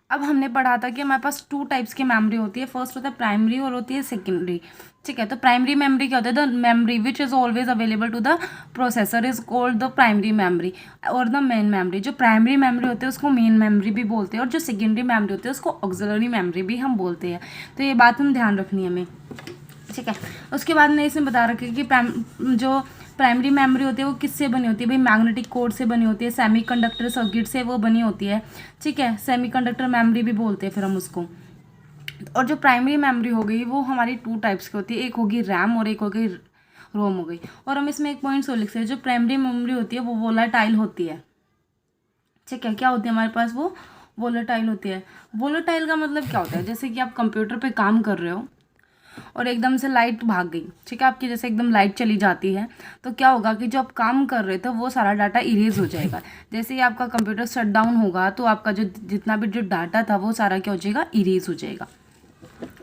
अब हमने पढ़ा था कि हमारे पास टू टाइप्स की मेमोरी होती है, फर्स्ट होता है प्राइमरी और होती है सेकेंडरी। ठीक है, तो प्राइमरी मेमोरी क्या होता है, the memory which is always available to the processor is called the primary memory और द मेन मेमोरी। जो प्राइमरी मेमोरी होती है उसको मेन मेमोरी भी बोलते हैं, और जो सेकेंडरी मेमोरी होती है उसको ऑक्सिलरी मेमोरी भी हम बोलते हैं। तो ये बात हम ध्यान रखनी है हमें। ठीक है, उसके बाद में इसमें बता रखा है कि जो प्राइमरी मेमोरी होती है वो किससे बनी होती है भाई, मैग्नेटिक कोड से बनी होती है, सेमीकंडक्टर सर्किट से वो बनी होती है। ठीक है, सेमीकंडक्टर मेमोरी भी बोलते हैं फिर हम उसको। और जो प्राइमरी मेमोरी हो गई वो हमारी टू टाइप्स की होती है, एक होगी रैम और एक होगी रोम हो गई। और हम इसमें एक पॉइंट और लिख सकते हैं, जो प्राइमरी मेमोरी होती है वो वोलाटाइल होती है। ठीक है, क्या होती है हमारे पास, वो वोलाटाइल होती है। वोलाटाइल का मतलब क्या होता है, जैसे कि आप कंप्यूटर पे काम कर रहे हो और एकदम से लाइट भाग गई। ठीक है, आपकी जैसे एकदम लाइट चली जाती है तो क्या होगा कि जो आप काम कर रहे थे वो सारा डाटा इरेज हो जाएगा। जैसे ही आपका कंप्यूटर शट डाउन होगा तो आपका जो जितना भी जो डाटा था वो सारा क्या हो जाएगा, इरेज हो जाएगा।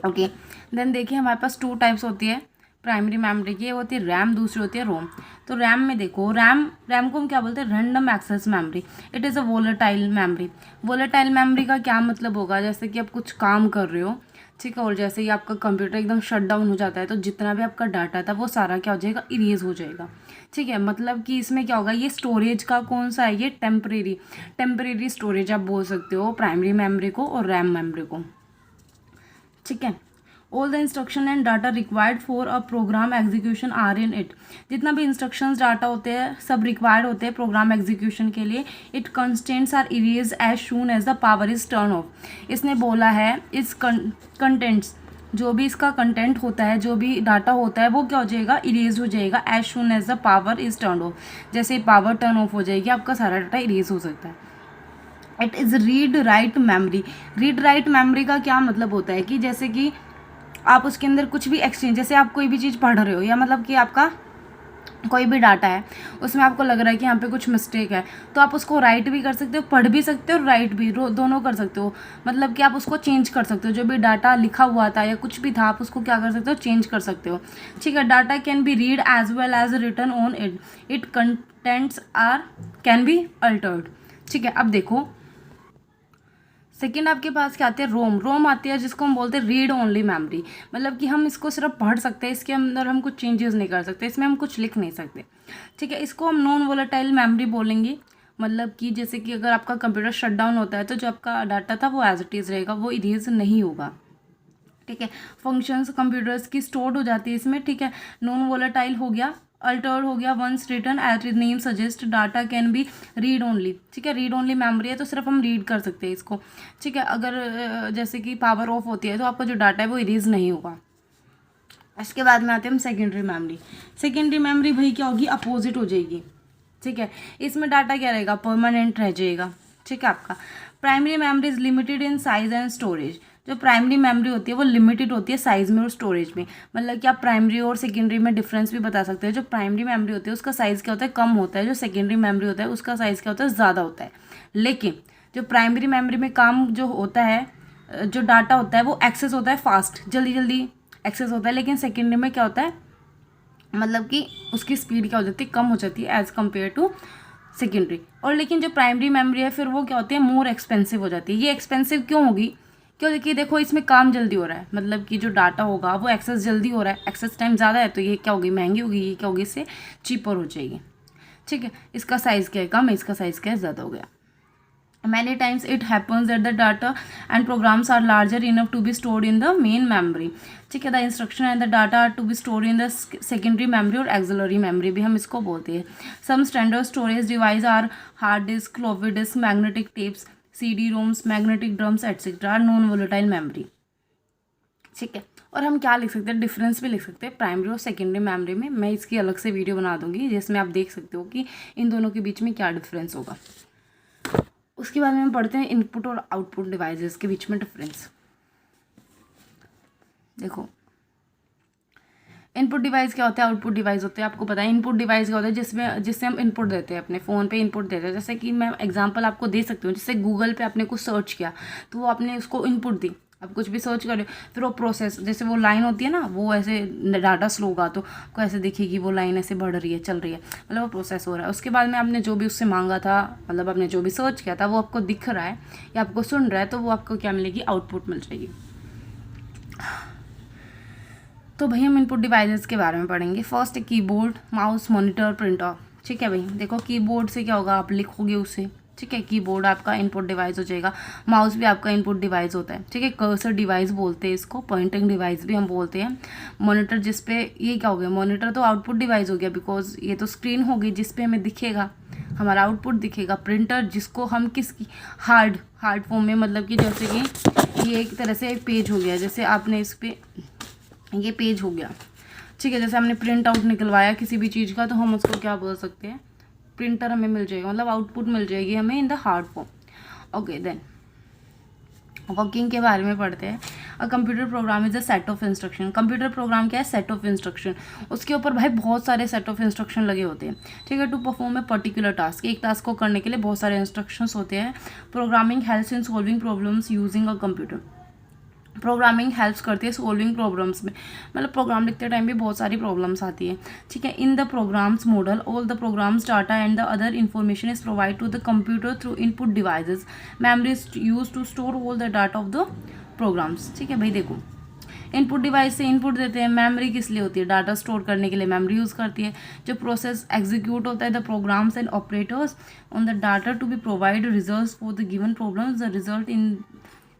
ओके, देन देखिए हमारे पास टू टाइप्स होती है प्राइमरी मेमोरी की, होती है रैम, दूसरी होती है रोम। तो रैम में देखो, रैम को हम क्या बोलते हैं, random access memory. It is a volatile memory. Volatile memory का क्या मतलब होगा, जैसे कि आप कुछ काम कर रहे हो, ठीक है, और जैसे ही आपका कंप्यूटर एकदम शट डाउन हो जाता है तो जितना भी आपका डाटा था वो सारा क्या हो जाएगा, इरेज हो जाएगा। ठीक है, मतलब कि इसमें क्या होगा, ये स्टोरेज का कौन सा है, ये टेम्परेरी स्टोरेज आप बोल सकते हो प्राइमरी मेमोरी को और रैम मेमोरी को। ठीक है, all the instruction and data required for a program execution are in it. जितना भी इंस्ट्रक्शंस डाटा होते हैं सब रिक्वायर्ड होते हैं प्रोग्राम एग्जीक्यूशन के लिए। It constants are erase as soon as the power is turn off. इसने बोला है इस कंटेंट्स, जो भी इसका कंटेंट होता है, जो भी डाटा होता है वो क्या हो जाएगा, इरेज हो जाएगा as soon as the power is turn off. जैसे पावर टर्न ऑफ हो जाएगी आपका सारा डाटा इरेज हो सकता है। It is read write memory. Read write memory का क्या मतलब होता है कि जैसे कि आप उसके अंदर कुछ भी एक्सचेंज, जैसे आप कोई भी चीज़ पढ़ रहे हो या मतलब कि आपका कोई भी डाटा है उसमें आपको लग रहा है कि यहाँ पे कुछ मिस्टेक है, तो आप उसको राइट भी कर सकते हो, पढ़ भी सकते हो और राइट भी, दोनों कर सकते हो। मतलब कि आप उसको चेंज कर सकते हो, जो भी डाटा लिखा हुआ था या कुछ भी था आप उसको क्या कर सकते हो, चेंज कर सकते हो। ठीक है, data can be read as well as written on it. It contents are can be altered. ठीक है, अब देखो सेकेंड आपके पास क्या आते हैं, रोम आती है जिसको हम बोलते हैं रीड ओनली मेमोरी। मतलब कि हम इसको सिर्फ पढ़ सकते हैं, इसके अंदर हम कुछ चेंजेस नहीं कर सकते, इसमें हम कुछ लिख नहीं सकते। ठीक है, इसको हम नॉन वोलेटाइल मेमोरी बोलेंगे। मतलब कि जैसे कि अगर आपका कंप्यूटर शट डाउन होता है तो जो आपका डाटा था वो एज इट इज़ रहेगा, वो इरेज नहीं होगा। ठीक है, फंक्शंस कंप्यूटर्स की स्टोर्ड हो जाती है इसमें। ठीक है, नॉन वोलेटाइल हो गया, अल्टर्ड हो गया, once return as it name suggest data can be read only. ठीक है, रीड ओनली मेमोरी है तो सिर्फ हम रीड कर सकते हैं इसको। ठीक है, अगर जैसे कि पावर ऑफ होती है तो आपका जो डाटा है वो इरेज नहीं होगा। इसके बाद में आते हैं हम सेकेंडरी मेमोरी। सेकेंडरी मेमोरी भाई क्या होगी, अपोजिट हो जाएगी। ठीक है, इसमें डाटा क्या रहेगा, परमानेंट रह जाएगा। ठीक है, आपका primary memory is limited in size and storage. जो प्राइमरी मेमोरी होती है वो लिमिटेड होती है साइज में और स्टोरेज में। मतलब कि आप प्राइमरी और सेकेंडरी में डिफरेंस भी बता सकते हैं। जो प्राइमरी मेमोरी होती है उसका साइज़ क्या होता है, कम होता है। जो सेकेंडरी मेमोरी होता है उसका साइज़ क्या होता है, ज़्यादा होता है। लेकिन जो प्राइमरी मेमोरी में काम जो होता है, जो डाटा होता है वो एक्सेस होता है फास्ट, जल्दी जल्दी एक्सेस होता है। लेकिन सेकेंडरी में क्या होता है, मतलब कि उसकी स्पीड क्या हो जाती है, कम हो जाती है एज़ कम्पेयर टू सेकेंडरी। और लेकिन जो प्राइमरी मेमोरी है फिर वो क्या होती है, मोर एक्सपेंसिव हो जाती है। ये एक्सपेंसिव क्यों होगी, क्यों, देखिए देखो इसमें काम जल्दी हो रहा है, मतलब कि जो डाटा होगा वो एक्सेस जल्दी हो रहा है, एक्सेस टाइम ज़्यादा है, तो ये क्या होगी, महंगी होगी। ये क्या होगी, इससे चीपर हो जाएगी। ठीक है, इसका साइज़ क्या है, कम है, इसका साइज़ क्या है, ज़्यादा हो गया। Many times it happens that the data and programs are larger enough to be stored in the main memory. ठीक है, the instruction and the data are to be stored in the secondary memory और auxiliary memory भी हम इसको बोलते हैं। Some standard storage device are hard disk, floppy disk, magnetic tapes, CD-ROMs, magnetic drums, etc. are non-volatile memory. ठीक है, और हम क्या लिख सकते हैं, डिफरेंस भी लिख सकते हैं प्राइमरी और सेकेंडरी मेमोरी में। मैं इसकी अलग से वीडियो बना दूंगी जिसमें आप देख सकते हो कि इन दोनों के बीच में क्या डिफरेंस होगा। उसके बाद में हम पढ़ते हैं इनपुट और आउटपुट डिवाइसेस के बीच में डिफरेंस। देखो इनपुट डिवाइस क्या होता है, आउटपुट डिवाइस होते हैं। आपको पता है इनपुट डिवाइस क्या होता है, जिससे हम इनपुट देते हैं, अपने फ़ोन पे इनपुट देते हैं। जैसे कि मैं एग्जांपल आपको दे सकती हूँ, जैसे गूगल पे आपने कुछ सर्च किया तो वो आपने उसको इनपुट दी, आप कुछ भी सर्च कर रहे हो, फिर वो प्रोसेस, जैसे वो लाइन होती है ना, वो ऐसे डाटा स्लो होगा तो आपको ऐसे दिखेगी वो लाइन ऐसे बढ़ रही है, चल रही है, मतलब वो प्रोसेस हो रहा है। उसके बाद में आपने जो भी उससे मांगा था, मतलब आपने जो भी सर्च किया था वो आपको दिख रहा है या आपको सुन रहा है, तो वो आपको क्या मिलेगी, आउटपुट मिल जाएगी। तो भाई हम इनपुट डिवाइसेस के बारे में पढ़ेंगे। फर्स्ट है कीबोर्ड, माउस, मॉनिटर, प्रिंटर। ठीक है भाई, देखो कीबोर्ड से क्या होगा, आप लिखोगे उसे, ठीक है, कीबोर्ड आपका इनपुट डिवाइस हो जाएगा। माउस भी आपका इनपुट डिवाइस होता है, ठीक है, कर्सर डिवाइस बोलते हैं इसको, पॉइंटिंग डिवाइस भी हम बोलते हैं। मॉनिटर जिसपे, ये क्या हो गया, मॉनिटर तो आउटपुट डिवाइस हो गया, बिकॉज ये तो स्क्रीन होगी जिसपे हमें दिखेगा, हमारा आउटपुट दिखेगा। प्रिंटर जिसको हम किसकी, हार्ड फॉर्म में, मतलब कि जैसे कि ये एक तरह से एक पेज हो गया, जैसे आपने इस पे, ये पेज हो गया, ठीक है, जैसे हमने प्रिंट आउट निकलवाया किसी भी चीज़ का, तो हम उसको क्या बोल सकते हैं, प्रिंटर हमें मिल जाएगा, मतलब आउटपुट मिल जाएगी हमें in the hard form. Okay, then working के बारे में पढ़ते हैं। A computer program is a set of instruction. Computer program क्या है, सेट ऑफ इंस्ट्रक्शन। उसके ऊपर भाई बहुत सारे सेट ऑफ इंस्ट्रक्शन लगे होते हैं, ठीक है, to perform a particular task. एक टास्क को करने के लिए बहुत सारे इंस्ट्रक्शंस होते हैं। Programming helps in solving problems using a computer. Programming helps करती है सॉल्विंग प्रॉब्लम्स में, मतलब प्रोग्राम लिखते टाइम भी बहुत सारी प्रॉब्लम्स आती है, ठीक है। In the programs model all the programs data and the other information is provide to the computer through input devices. Memory is use to store all the data of the programs. ठीक है भाई, देखो input device से input देते हैं, memory किस लिए होती है, डाटा स्टोर करने के लिए मेमोरी यूज़ करती है। जो प्रोसेस एग्जीक्यूट होता है, the programs and operators on the data to be provide result for the given problems, the result in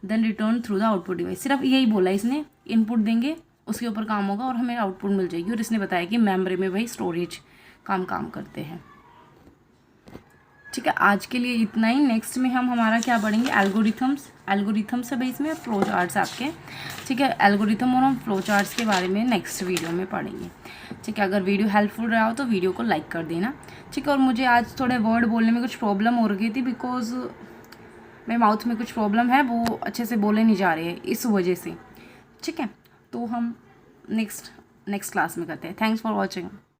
then return through the output device. सिर्फ यही बोला इसने, इनपुट देंगे उसके ऊपर काम होगा और हमें आउटपुट मिल जाएगी। और इसने बताया कि मेमोरी में भाई स्टोरेज काम करते हैं। ठीक है, आज के लिए इतना ही। नेक्स्ट में हम हमारा क्या पढ़ेंगे, एल्गोरिथम्स है भाई, इसमें फ्लो चार्ट्स आपके, ठीक है, एल्गोरिथम और हम फ्लो चार्ट्स के बारे में नेक्स्ट वीडियो में पढ़ेंगे। ठीक है, अगर वीडियो हेल्पफुल रहा हो तो वीडियो को लाइक कर देना। ठीक है, और मुझे आज थोड़े वर्ड बोलने में कुछ प्रॉब्लम हो रही थी, बिकॉज मेरे माउथ में कुछ प्रॉब्लम है, वो अच्छे से बोले नहीं जा रहे हैं इस वजह से। ठीक है, तो हम नेक्स्ट क्लास में करते हैं। Thanks for watching.